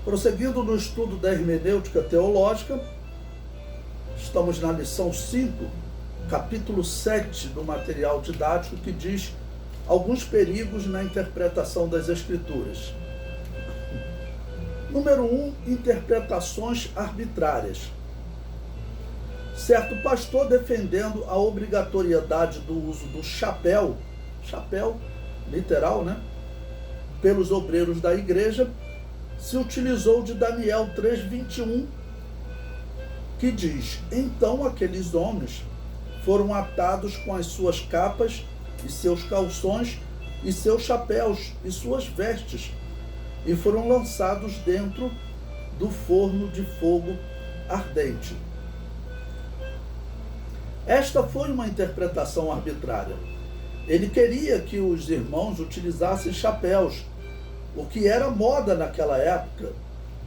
Prosseguindo no estudo da hermenêutica teológica, estamos na lição 5, capítulo 7 do material didático, que diz alguns perigos na interpretação das Escrituras. Número 1, interpretações arbitrárias. Certo pastor, defendendo a obrigatoriedade do uso do chapéu literal, pelos obreiros da igreja, se utilizou de Daniel 3:21, que diz: então aqueles homens foram atados com as suas capas e seus calções e seus chapéus e suas vestes, e foram lançados dentro do forno de fogo ardente. Esta foi uma interpretação arbitrária. Ele queria que os irmãos utilizassem chapéus, o que era moda naquela época,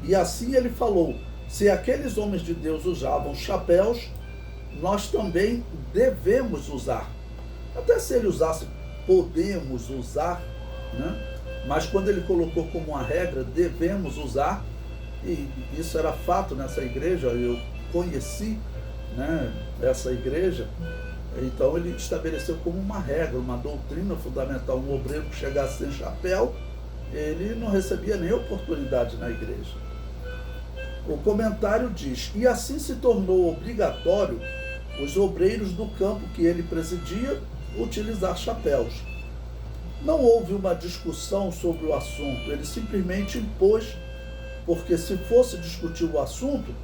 e assim ele falou: se aqueles homens de Deus usavam chapéus, nós também devemos usar. Até se ele usasse, podemos usar, mas quando ele colocou como uma regra, devemos usar, e isso era fato nessa igreja, eu conheci essa igreja, então ele estabeleceu como uma regra, uma doutrina fundamental: um obreiro que chegasse sem chapéu, ele não recebia nem oportunidade na igreja. O comentário diz: e assim se tornou obrigatório os obreiros do campo que ele presidia utilizar chapéus. Não houve uma discussão sobre o assunto, ele simplesmente impôs, porque se fosse discutir o assunto,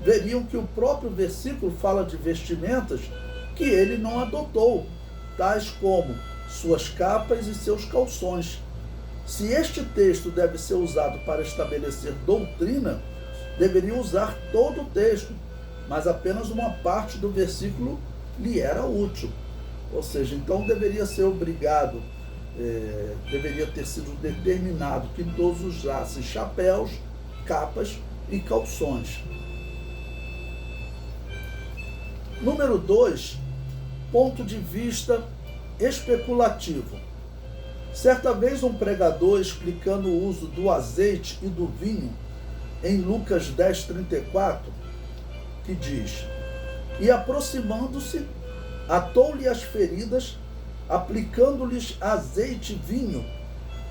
veriam que o próprio versículo fala de vestimentas que ele não adotou, tais como suas capas e seus calções. Se este texto deve ser usado para estabelecer doutrina, deveria usar todo o texto, mas apenas uma parte do versículo lhe era útil. Ou seja, então deveria ser obrigado, deveria ter sido determinado que todos usassem chapéus, capas e calções. Número 2, ponto de vista especulativo. Certa vez um pregador, explicando o uso do azeite e do vinho, em Lucas 10:34, que diz: e aproximando-se, atou-lhe as feridas, aplicando-lhes azeite e vinho,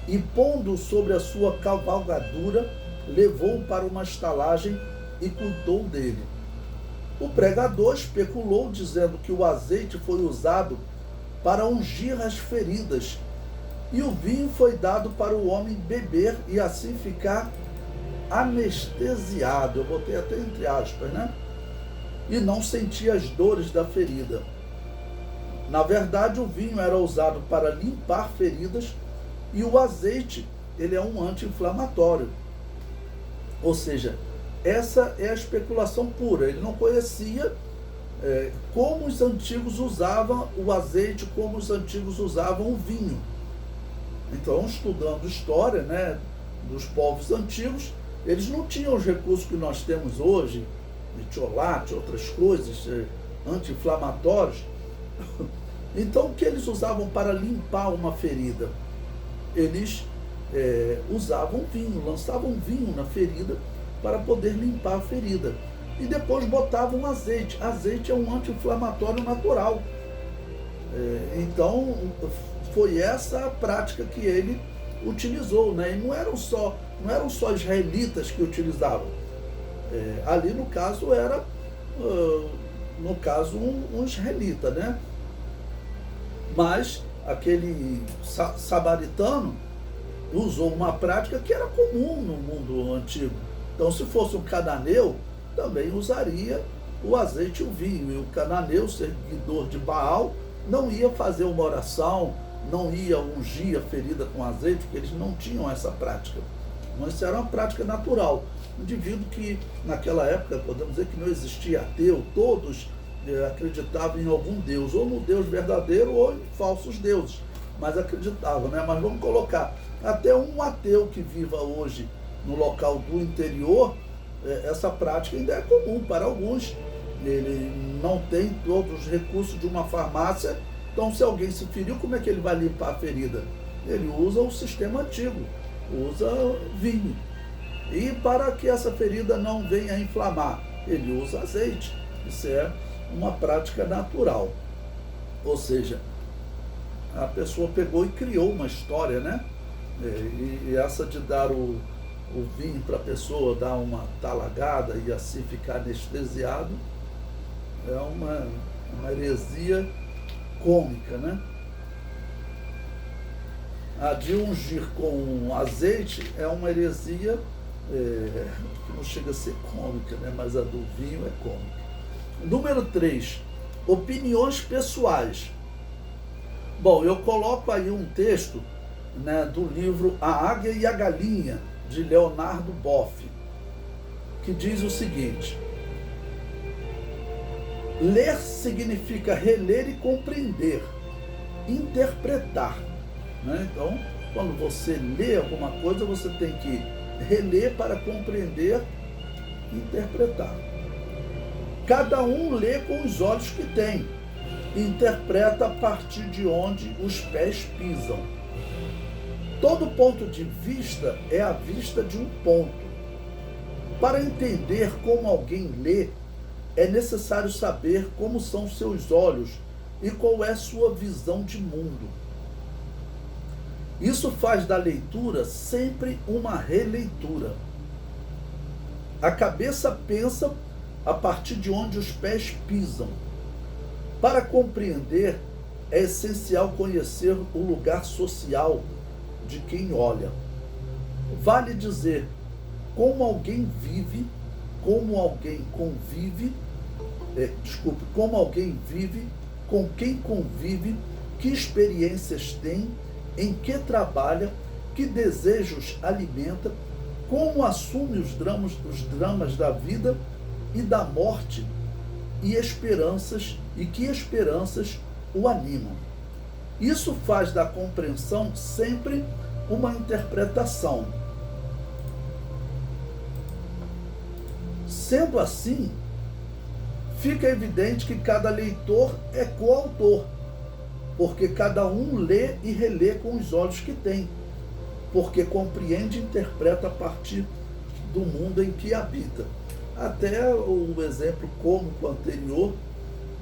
e pondo-o sobre a sua cavalgadura, levou-o para uma estalagem e cuidou dele. O pregador especulou, dizendo que o azeite foi usado para ungir as feridas, e o vinho foi dado para o homem beber e assim ficar anestesiado, eu botei até entre aspas, e não sentir as dores da ferida. Na verdade, o vinho era usado para limpar feridas e o azeite, ele é um anti-inflamatório. Ou seja, essa é a especulação pura. Ele não conhecia como os antigos usavam o azeite, como os antigos usavam o vinho. Então, estudando história, dos povos antigos, eles não tinham os recursos que nós temos hoje, metiolate, outras coisas, anti-inflamatórios. Então, o que eles usavam para limpar uma ferida? Eles usavam vinho, lançavam vinho na ferida para poder limpar a ferida. E depois botavam azeite. Azeite é um anti-inflamatório natural. Então, foi essa a prática que ele utilizou, E não eram só israelitas que utilizavam. Ali no caso era um israelita, Mas aquele samaritano usou uma prática que era comum no mundo antigo. Então, se fosse um cananeu, também usaria o azeite e o vinho. E o cananeu, seguidor de Baal, não ia fazer uma oração, não ia ungir a ferida com azeite, porque eles não tinham essa prática. Mas isso era uma prática natural. Um indivíduo que, naquela época, podemos dizer que não existia ateu, todos acreditavam em algum Deus, ou no Deus verdadeiro ou em falsos deuses, mas acreditavam, Mas vamos colocar, até um ateu que viva hoje no local do interior, essa prática ainda é comum para alguns. Ele não tem todos os recursos de uma farmácia, então se alguém se feriu, como é que ele vai limpar a ferida? Ele usa o sistema antigo, usa vinho. E para que essa ferida não venha a inflamar, ele usa azeite. Isso é uma prática natural. Ou seja, a pessoa pegou e criou uma história, né? E essa de dar o vinho para a pessoa dar uma talagada e assim ficar anestesiado é uma heresia cômica, né? A de ungir com azeite é uma heresia que não chega a ser cômica, né? Mas a do vinho é cômica. Número 3, opiniões pessoais. Bom, eu coloco aí um texto, né, do livro A Águia e a Galinha, de Leonardo Boff, que diz o seguinte: ler significa reler e compreender, interpretar. Né? Então, quando você lê alguma coisa, você tem que reler para compreender e interpretar. Cada um lê com os olhos que tem, interpreta a partir de onde os pés pisam. Todo ponto de vista é a vista de um ponto. Para entender como alguém lê, é necessário saber como são seus olhos e qual é sua visão de mundo. Isso faz da leitura sempre uma releitura. A cabeça pensa a partir de onde os pés pisam. Para compreender, é essencial conhecer o lugar social de quem olha. Vale dizer como alguém vive, como alguém convive, como alguém vive, com quem convive, que experiências tem, em que trabalha, que desejos alimenta, como assume os dramas da vida e da morte e que esperanças o animam. Isso faz da compreensão sempre uma interpretação. Sendo assim, fica evidente que cada leitor é coautor, porque cada um lê e relê com os olhos que tem, porque compreende e interpreta a partir do mundo em que habita. Até o exemplo cômico anterior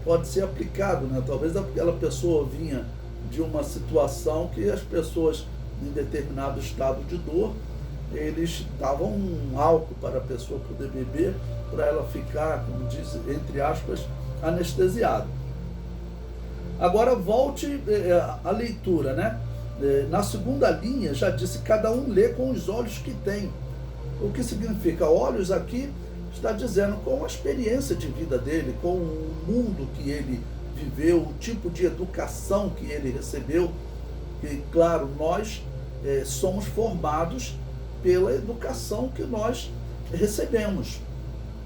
pode ser aplicado, né? Talvez aquela pessoa vinha de uma situação que as pessoas, em determinado estado de dor, eles davam um álcool para a pessoa poder beber, para ela ficar, como diz, entre aspas, anestesiada. Agora volte à leitura, né? Na segunda linha já disse, cada um lê com os olhos que tem. O que significa? Olhos aqui está dizendo com a experiência de vida dele, com o mundo que ele viveu, o tipo de educação que ele recebeu. E claro, nós somos formados pela educação que nós recebemos.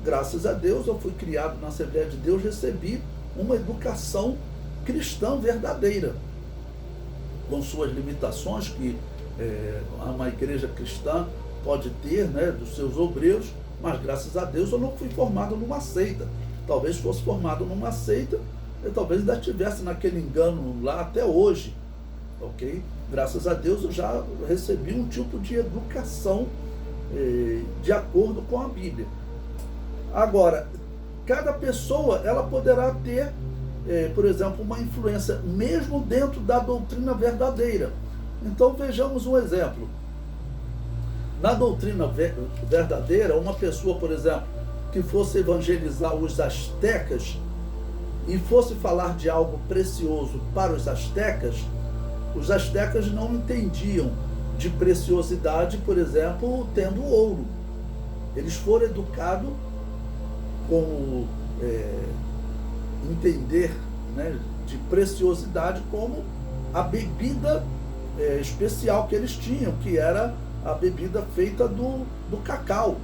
Graças a Deus, eu fui criado na Assembleia de Deus, recebi uma educação cristã verdadeira, com suas limitações que uma igreja cristã pode ter, né, dos seus obreiros, mas graças a Deus eu não fui formado numa seita. Talvez fosse formado numa seita, eu talvez ainda estivesse naquele engano lá até hoje, ok? Graças a Deus eu já recebi um tipo de educação de acordo com a Bíblia. Agora, cada pessoa ela poderá ter, por exemplo, uma influência mesmo dentro da doutrina verdadeira. Então vejamos um exemplo. Na doutrina verdadeira, uma pessoa, por exemplo, que fosse evangelizar os astecas e fosse falar de algo precioso para os astecas não entendiam de preciosidade, por exemplo, tendo ouro. Eles foram educados como entender, né, de preciosidade como a bebida especial que eles tinham, que era a bebida feita do cacau,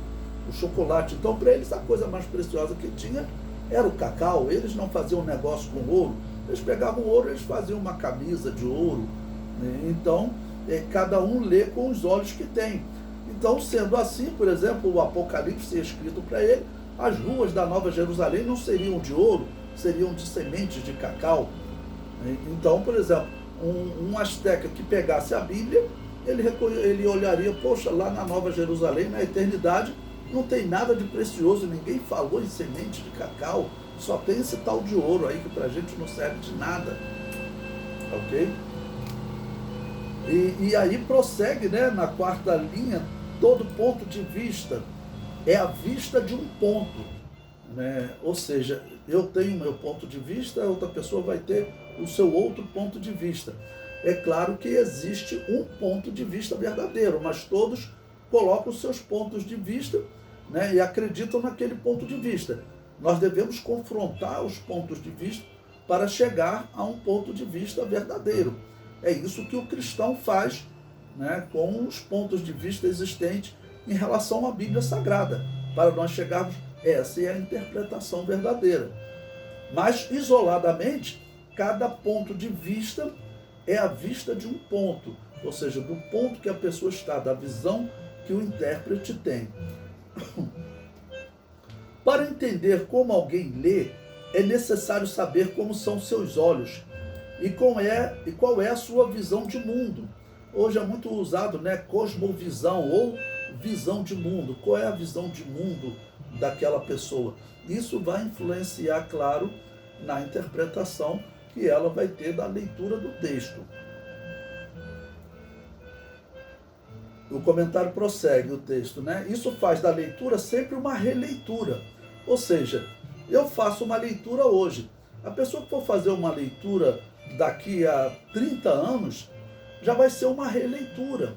o chocolate. Então, para eles, a coisa mais preciosa que tinha era o cacau. Eles não faziam negócio com ouro. Eles pegavam ouro, eles faziam uma camisa de ouro. Né? Então, cada um lê com os olhos que tem. Então, sendo assim, por exemplo, o Apocalipse é escrito para ele, as ruas da Nova Jerusalém não seriam de ouro, seriam de sementes de cacau. Então, por exemplo, um asteca que pegasse a Bíblia, ele olharia, poxa, lá na Nova Jerusalém, na eternidade, não tem nada de precioso, ninguém falou em semente de cacau, só tem esse tal de ouro aí que pra gente não serve de nada, ok? E aí prossegue, né, na quarta linha, todo ponto de vista é a vista de um ponto, né? Ou seja, eu tenho o meu ponto de vista, a outra pessoa vai ter o seu outro ponto de vista. É claro que existe um ponto de vista verdadeiro, mas todos colocam os seus pontos de vista, né, e acreditam naquele ponto de vista. Nós devemos confrontar os pontos de vista para chegar a um ponto de vista verdadeiro. É isso que o cristão faz, né, com os pontos de vista existentes em relação à Bíblia Sagrada, para nós chegarmos, essa é a interpretação verdadeira. Mas, isoladamente, cada ponto de vista é a vista de um ponto, ou seja, do ponto que a pessoa está, da visão que o intérprete tem. Para entender como alguém lê, é necessário saber como são seus olhos e qual é a sua visão de mundo. Hoje é muito usado, né, cosmovisão ou visão de mundo. Qual é a visão de mundo daquela pessoa? Isso vai influenciar, claro, na interpretação que ela vai ter da leitura do texto. O comentário prossegue o texto, né? Isso faz da leitura sempre uma releitura. Ou seja, eu faço uma leitura hoje. A pessoa que for fazer uma leitura daqui a 30 anos, já vai ser uma releitura,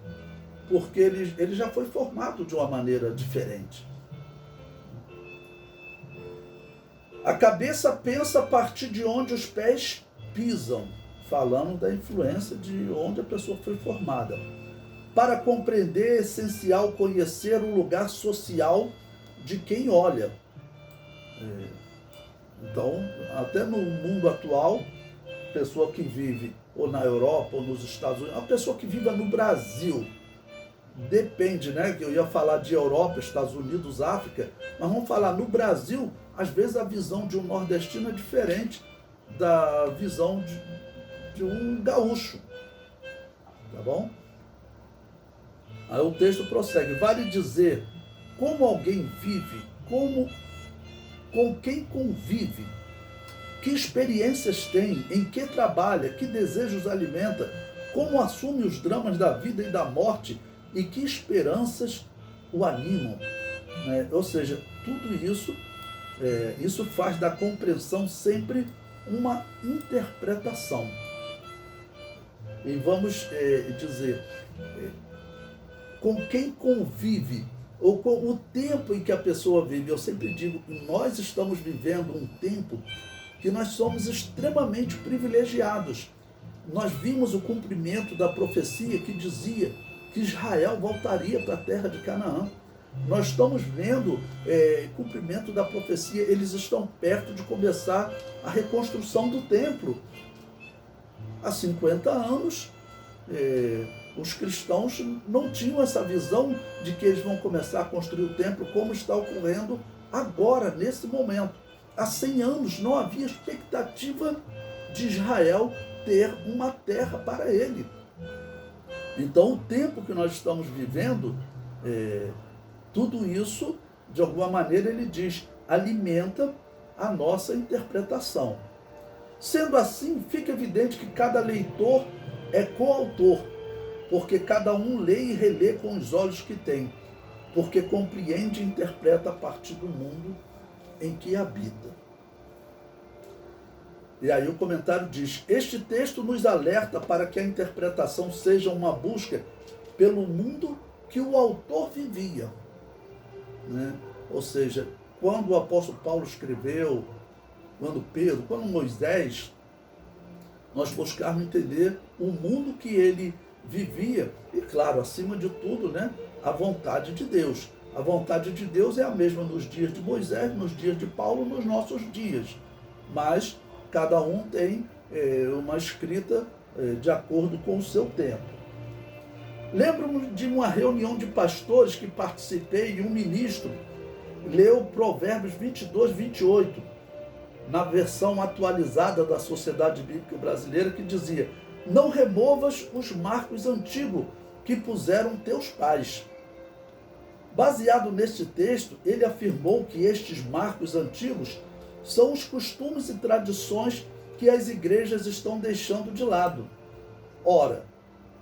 porque ele já foi formado de uma maneira diferente. A cabeça pensa a partir de onde os pés pisam, falando da influência de onde a pessoa foi formada. Para compreender, é essencial conhecer o lugar social de quem olha. Então, até no mundo atual, pessoa que vive ou na Europa ou nos Estados Unidos, a pessoa que vive no Brasil, depende, né? Eu ia falar de Europa, Estados Unidos, África, mas vamos falar no Brasil, às vezes a visão de um nordestino é diferente da visão de um gaúcho, tá bom? Aí o texto prossegue, vale dizer como alguém vive, com quem convive, que experiências tem, em que trabalha, que desejos alimenta, como assume os dramas da vida e da morte e que esperanças o animam. Né? Ou seja, tudo isso, isso faz da compreensão sempre uma interpretação. E vamos dizer, com quem convive, ou com o tempo em que a pessoa vive. Eu sempre digo que nós estamos vivendo um tempo que nós somos extremamente privilegiados. Nós vimos o cumprimento da profecia que dizia que Israel voltaria para a terra de Canaã. Nós estamos vendo cumprimento da profecia, eles estão perto de começar a reconstrução do templo. Há 50 anos, os cristãos não tinham essa visão de que eles vão começar a construir o templo como está ocorrendo agora, nesse momento. Há 100 anos não havia expectativa de Israel ter uma terra para ele. Então, o tempo que nós estamos vivendo, tudo isso, de alguma maneira, ele diz, alimenta a nossa interpretação. Sendo assim, fica evidente que cada leitor é coautor, porque cada um lê e relê com os olhos que tem, porque compreende e interpreta a partir do mundo em que habita. E aí o comentário diz, este texto nos alerta para que a interpretação seja uma busca pelo mundo que o autor vivia. Né? Ou seja, quando o apóstolo Paulo escreveu, quando Pedro, quando Moisés, nós buscarmos entender o mundo que ele vivia, e claro, acima de tudo, né, a vontade de Deus. A vontade de Deus é a mesma nos dias de Moisés, nos dias de Paulo, nos nossos dias. Mas cada um tem uma escrita de acordo com o seu tempo. Lembro-me de uma reunião de pastores que participei e um ministro leu Provérbios 22, 28, na versão atualizada da Sociedade Bíblica Brasileira, que dizia, não removas os marcos antigos que puseram teus pais. Baseado neste texto, ele afirmou que estes marcos antigos são os costumes e tradições que as igrejas estão deixando de lado. Ora,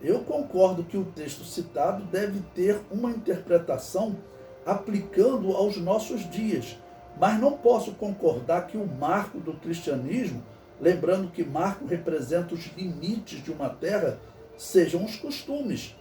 eu concordo que o texto citado deve ter uma interpretação aplicando aos nossos dias, mas não posso concordar que o marco do cristianismo, lembrando que marco representa os limites de uma terra, sejam os costumes.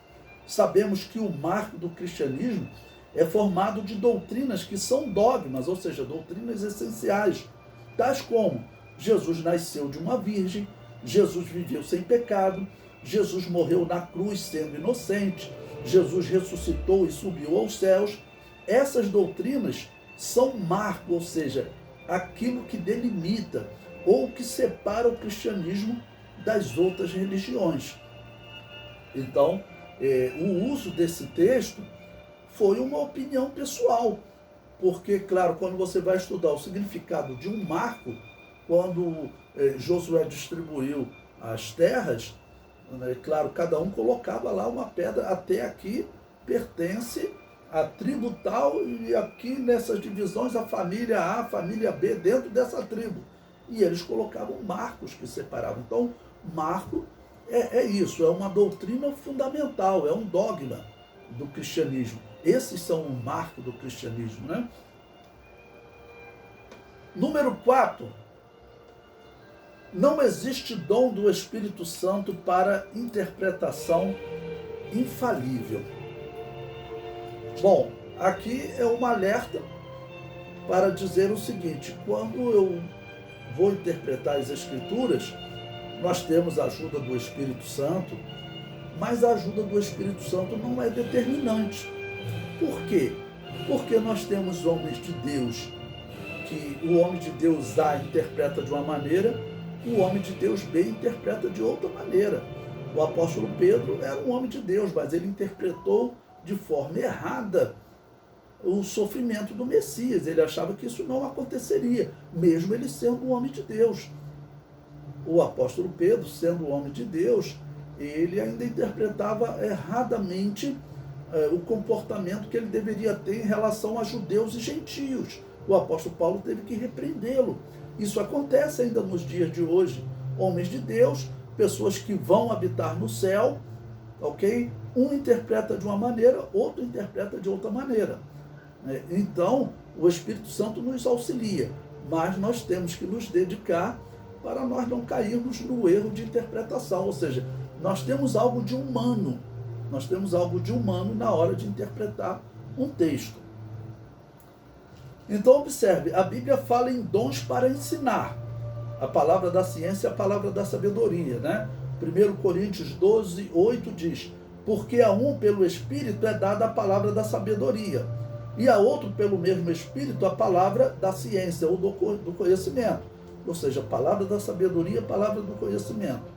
Sabemos que o marco do cristianismo é formado de doutrinas que são dogmas, ou seja, doutrinas essenciais, tais como Jesus nasceu de uma virgem, Jesus viveu sem pecado, Jesus morreu na cruz sendo inocente, Jesus ressuscitou e subiu aos céus. Essas doutrinas são marco, ou seja, aquilo que delimita ou que separa o cristianismo das outras religiões. Então, o uso desse texto foi uma opinião pessoal, porque, claro, quando você vai estudar o significado de um marco, quando Josué distribuiu as terras, claro, cada um colocava lá uma pedra, até aqui pertence a tribo tal, e aqui nessas divisões a família A, a família B, dentro dessa tribo. E eles colocavam marcos que separavam. Então, marco é isso, é uma doutrina fundamental, é um dogma do cristianismo. Esses são o marco do cristianismo, né? Número 4. Não existe dom do Espírito Santo para interpretação infalível. Bom, aqui é um alerta para dizer o seguinte: quando eu vou interpretar as Escrituras, nós temos a ajuda do Espírito Santo, mas a ajuda do Espírito Santo não é determinante. Por quê? Porque nós temos homens de Deus, que o homem de Deus A interpreta de uma maneira, o homem de Deus B interpreta de outra maneira. O apóstolo Pedro era um homem de Deus, mas ele interpretou de forma errada o sofrimento do Messias. Ele achava que isso não aconteceria, mesmo ele sendo um homem de Deus. O apóstolo Pedro, sendo um homem de Deus, ele ainda interpretava erradamente o comportamento que ele deveria ter em relação a judeus e gentios. O apóstolo Paulo teve que repreendê-lo. Isso acontece ainda nos dias de hoje. Homens de Deus, pessoas que vão habitar no céu, ok? Um interpreta de uma maneira, outro interpreta de outra maneira. Então, o Espírito Santo nos auxilia, mas nós temos que nos dedicar para nós não cairmos no erro de interpretação. Ou seja, nós temos algo de humano. Nós temos algo de humano na hora de interpretar um texto. Então, observe, a Bíblia fala em dons para ensinar. A palavra da ciência é a palavra da sabedoria, né? 1 Coríntios 12, 8 diz: porque a um pelo Espírito é dada a palavra da sabedoria, e a outro pelo mesmo Espírito a palavra da ciência ou do conhecimento. Ou seja, a palavra da sabedoria, a palavra do conhecimento.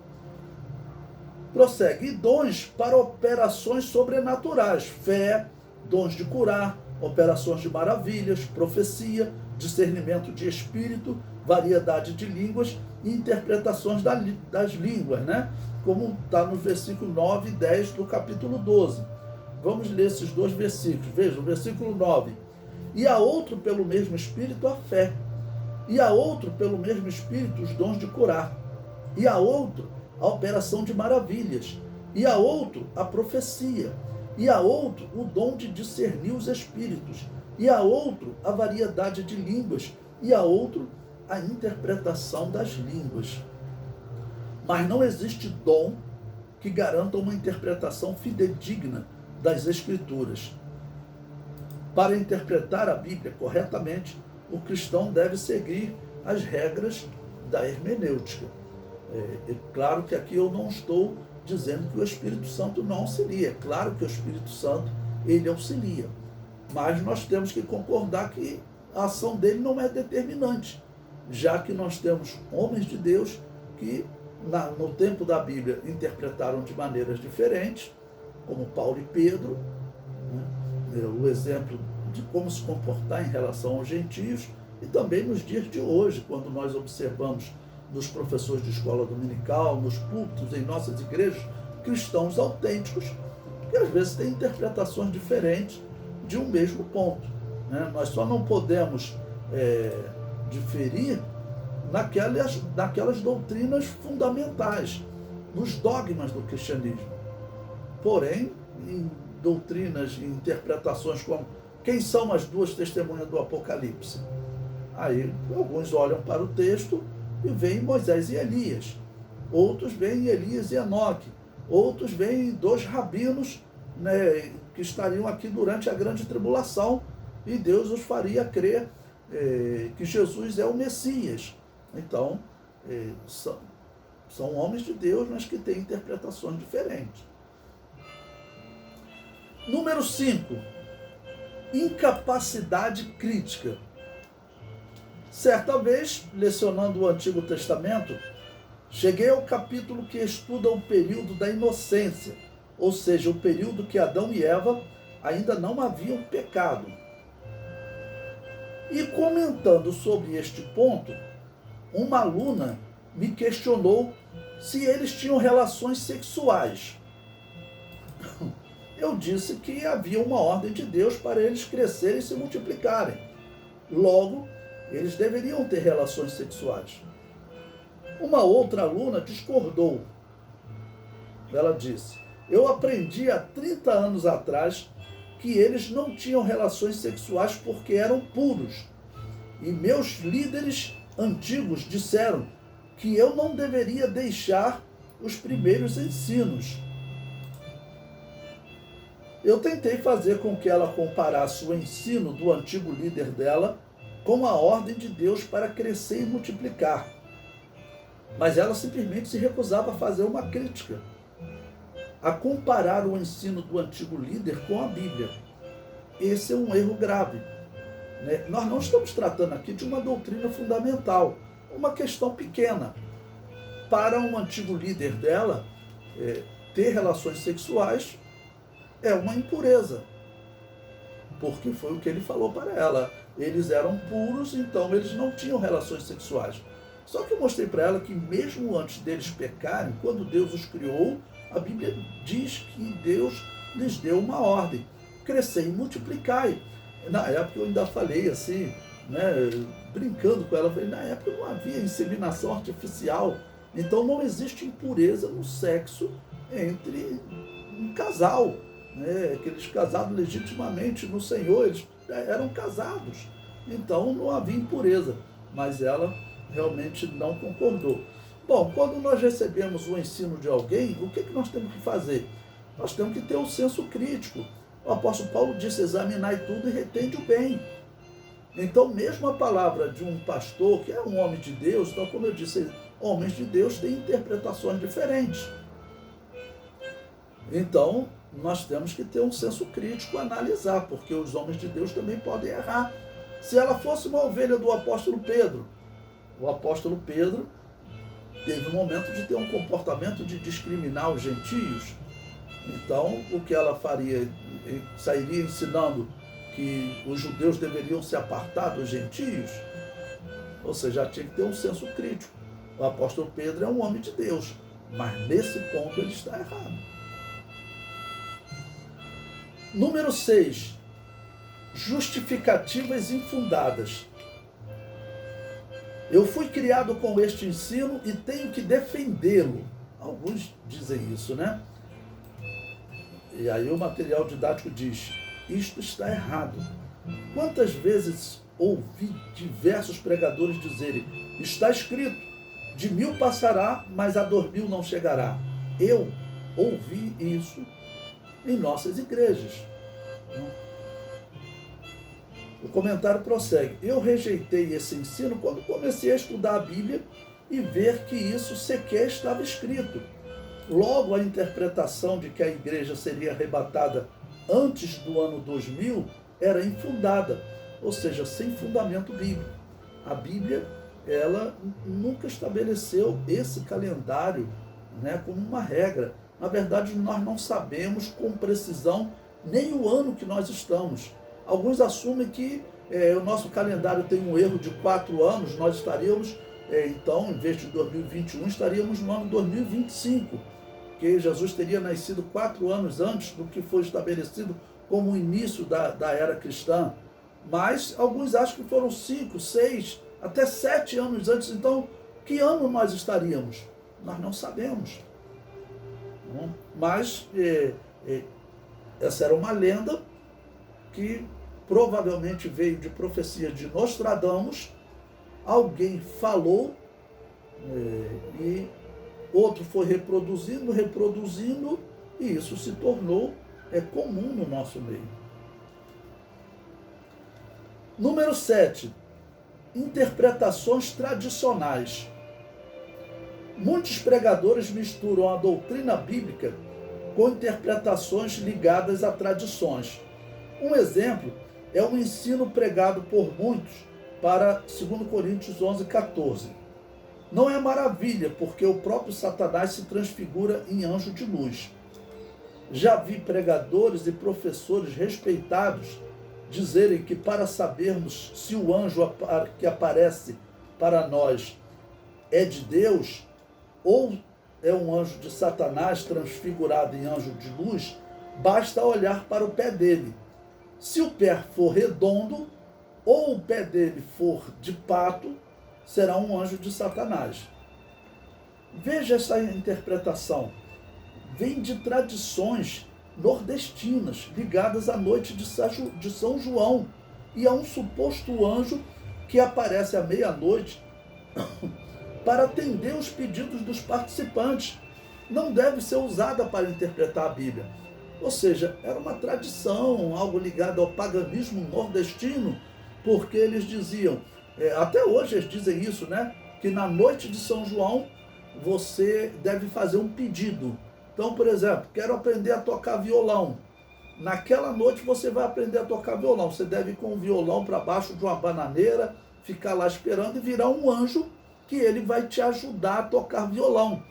Prossegue: e dons para operações sobrenaturais, fé, dons de curar, operações de maravilhas, profecia, discernimento de espírito, variedade de línguas e interpretações das línguas, né? Como está no versículo 9 e 10 do capítulo 12. Vamos ler esses dois versículos. Veja, o versículo 9. E a outro pelo mesmo Espírito a fé, e a outro pelo mesmo Espírito os dons de curar, e a outro a operação de maravilhas, e a outro a profecia, e a outro o dom de discernir os espíritos, e a outro a variedade de línguas, e a outro a interpretação das línguas. Mas não existe dom que garanta uma interpretação fidedigna das Escrituras. Para interpretar a Bíblia corretamente, o cristão deve seguir as regras da hermenêutica. É claro que aqui eu não estou dizendo que o Espírito Santo não auxilia. É claro que o Espírito Santo, ele auxilia. Mas nós temos que concordar que a ação dele não é determinante, já que nós temos homens de Deus que, no tempo da Bíblia, interpretaram de maneiras diferentes, como Paulo e Pedro, né? O exemplo de como se comportar em relação aos gentios, e também nos dias de hoje, quando nós observamos nos professores de escola dominical, nos púlpitos, em nossas igrejas, cristãos autênticos Porque às vezes tem interpretações diferentes de um mesmo ponto, né? Nós só não podemos diferir naquelas doutrinas fundamentais, nos dogmas do cristianismo. Porém, em doutrinas e interpretações como quem são as duas testemunhas do Apocalipse? Aí alguns olham para o texto e veem Moisés e Elias. Outros veem Elias e Enoque. Outros veem dois rabinos, né, que estariam aqui durante a grande tribulação e Deus os faria crer que Jesus é o Messias. Então, são homens de Deus, mas que têm interpretações diferentes. Número 5. Incapacidade crítica. Certa vez, lecionando o Antigo Testamento, cheguei ao capítulo que estuda o período da inocência, ou seja, o período que Adão e Eva ainda não haviam pecado. E comentando sobre este ponto, uma aluna me questionou se eles tinham relações sexuais. Eu disse que havia uma ordem de Deus para eles crescerem e se multiplicarem. Logo, eles deveriam ter relações sexuais. Uma outra aluna discordou. Ela disse: eu aprendi há 30 anos atrás que eles não tinham relações sexuais porque eram puros. E meus líderes antigos disseram que eu não deveria deixar os primeiros ensinos. Eu tentei fazer com que ela comparasse o ensino do antigo líder dela com a ordem de Deus para crescer e multiplicar. Mas ela simplesmente se recusava a fazer uma crítica, a comparar o ensino do antigo líder com a Bíblia. Esse é um erro grave, né? Nós não estamos tratando aqui de uma doutrina fundamental, uma questão pequena. Para um antigo líder dela, ter relações sexuais é uma impureza, porque foi o que ele falou para ela. Eles eram puros, então eles não tinham relações sexuais. Só que eu mostrei para ela que mesmo antes deles pecarem, quando Deus os criou, a Bíblia diz que Deus lhes deu uma ordem: crescer e multiplicai. Na época eu ainda falei assim, né, brincando com ela, falei, na época não havia inseminação artificial, então não existe impureza no sexo entre um casal, né? Aqueles casados legitimamente no Senhor, eles eram casados, então não havia impureza, mas ela realmente não concordou. Bom, quando nós recebemos o ensino de alguém, o que nós temos que fazer? Nós temos que ter um senso crítico. O apóstolo Paulo disse: examinai tudo e retende o bem. Então, mesmo a palavra de um pastor, que é um homem de Deus, então, como eu disse, homens de Deus têm interpretações diferentes. Então, nós temos que ter um senso crítico, analisar, porque os homens de Deus também podem errar. Se ela fosse uma ovelha do apóstolo Pedro, o apóstolo Pedro teve um momento de ter um comportamento de discriminar os gentios. Então, o que ela faria? Sairia ensinando que os judeus deveriam se apartar dos gentios? Ou seja, já tinha que ter um senso crítico. O apóstolo Pedro é um homem de Deus, mas nesse ponto ele está errado. Número 6. Justificativas infundadas. Eu fui criado com este ensino e tenho que defendê-lo. Alguns dizem isso, né? E aí o material didático diz: isto está errado. Quantas vezes ouvi diversos pregadores dizerem: está escrito, de 1000 passará, mas a 2000 não chegará. Eu ouvi isso em nossas igrejas. O comentário prossegue: eu rejeitei esse ensino quando comecei a estudar a Bíblia e ver que isso sequer estava escrito. Logo, a interpretação de que a igreja seria arrebatada antes do ano 2000 era infundada, ou seja, sem fundamento bíblico. A Bíblia, ela nunca estabeleceu esse calendário, né, como uma regra. Na verdade, nós não sabemos com precisão nem o ano que nós estamos. Alguns assumem que o nosso calendário tem um erro de 4 anos, nós estaríamos, então, em vez de 2021, estaríamos no ano 2025. porque Jesus teria nascido 4 anos antes do que foi estabelecido como o início da era cristã. Mas alguns acham que foram 5, 6, até 7 anos antes. Então, que ano nós estaríamos? Nós não sabemos. Mas essa era uma lenda que provavelmente veio de profecia de Nostradamus. Alguém falou e outro foi reproduzindo, e isso se tornou comum no nosso meio. Número 7. Interpretações tradicionais. Muitos pregadores misturam a doutrina bíblica com interpretações ligadas a tradições. Um exemplo é o ensino pregado por muitos para 2 Coríntios 11:14. Não é maravilha, porque o próprio Satanás se transfigura em anjo de luz. Já vi pregadores e professores respeitados dizerem que para sabermos se o anjo que aparece para nós é de Deus ou é um anjo de Satanás transfigurado em anjo de luz, basta olhar para o pé dele. Se o pé for redondo ou o pé dele for de pato, será um anjo de Satanás. Veja essa interpretação. Vem de tradições nordestinas ligadas à noite de São João e a um suposto anjo que aparece à meia-noite para atender os pedidos dos participantes. Não deve ser usada para interpretar a Bíblia. Ou seja, era uma tradição, algo ligado ao paganismo nordestino, porque eles diziam, até hoje eles dizem isso, né? Que na noite de São João você deve fazer um pedido. Então, por exemplo, quero aprender a tocar violão. Naquela noite você vai aprender a tocar violão. Você deve ir com o violão para baixo de uma bananeira, ficar lá esperando e virar um anjo que ele vai te ajudar a tocar violão.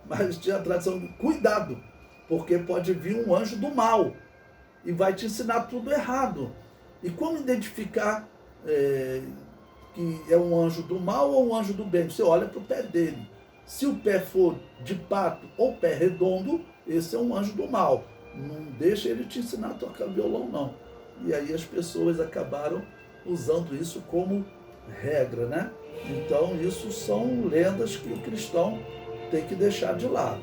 Mas tinha a tradição de cuidado, porque pode vir um anjo do mal e vai te ensinar tudo errado. E como identificar que é um anjo do mal ou um anjo do bem? Você olha para o pé dele. Se o pé for de pato ou pé redondo, esse é um anjo do mal. Não deixa ele te ensinar a tocar violão, não. E aí as pessoas acabaram usando isso como regra, né? Então isso são lendas que o cristão tem que deixar de lado.